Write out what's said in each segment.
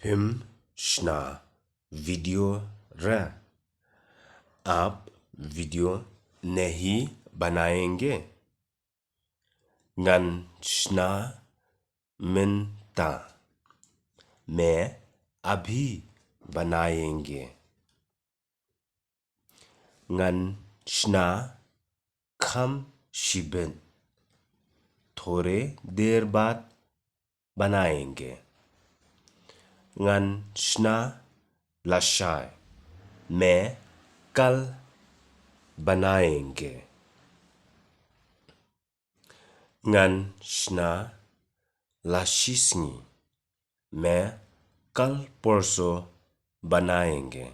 him शना video र आप video नहीं बनाएंगे ngăn शना मिनता मैं अभी बनाएंगे ngăn शना खम शिबिन थोड़े देर बाद बनाएंगे ngăn शना लशाय मैं कल बनाएंगे ngăn शना लाशिस्नी मैं कल परसों बनाएंगे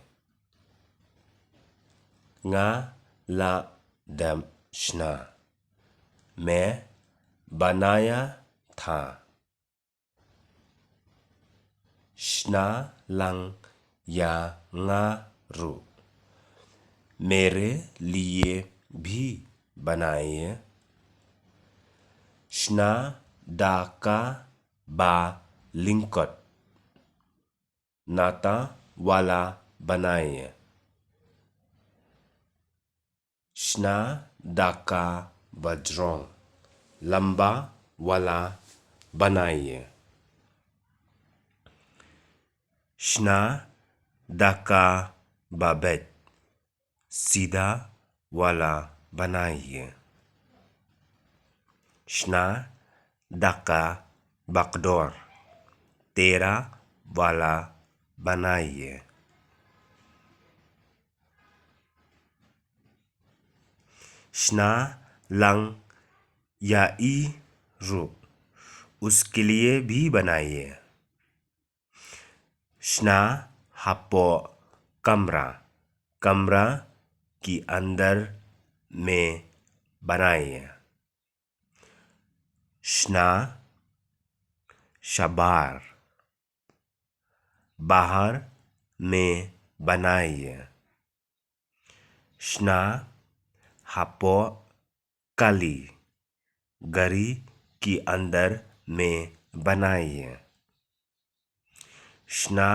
nga la dam shna मैं बनाया था shna lang या nga ru मेरे लिए भी बनाइए shna daka ba lingkot नाता वाला बनाइए shna daka bajrong लंबा वाला बनाइए shna daka babet सीधा वाला बनाइए shna daka bakdor तेरा वाला बनाइए shna lang या ई रू उसके लिए भी बनाइए shna hapo कमरा कमरा की अंदर में बनाइए shna शबार बाहर में बनाइए shna hapo कली गरी की अंदर में बनाइए shna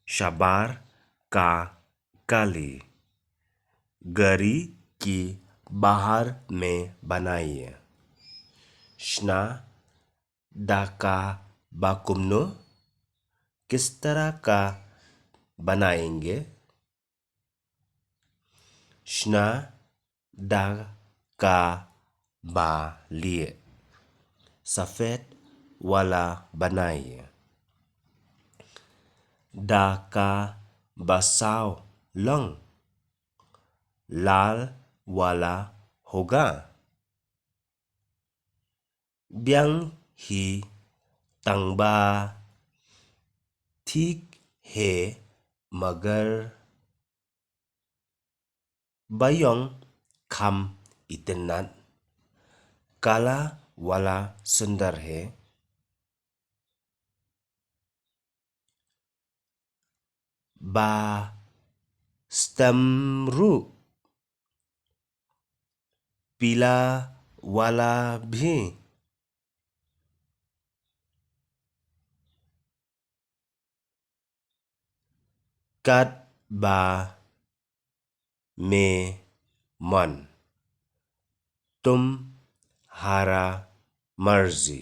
शबार का कली गरी की बाहर में बनाइए shna daka bakumno किस तरह का बनाएंगे shna daka ba लिए सफेद वाला बनाइए daka basaw लंग लाल वाला होगा ब्यांग ही तंगबा ठीक है मगर bayong खम इतना काला वाला सुंदर है बा स्टमरू पीला वाला भी कट बा में मन तुम हारा मर्जी